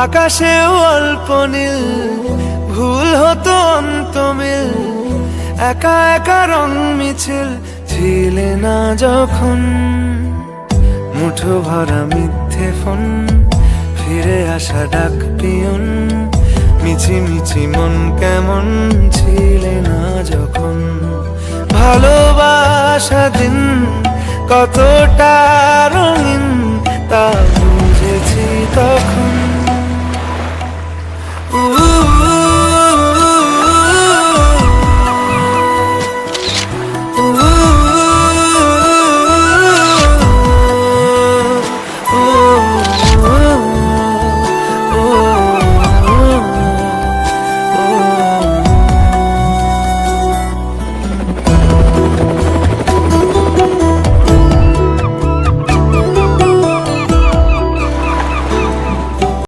আকাশেও অল্প নীল, ভুল হতো অন্তমিল, একা একা রং মিছিল ছিলে না যখন। মুঠো ভরা মিথ্যে ফোন, ফিরে আসা ডাক পিয়ন, মিছি মিছি মন কেমন ছিলে না যখন। ভালোবাসা দিন কতটা রঙিন তা বুঝেছি তখন।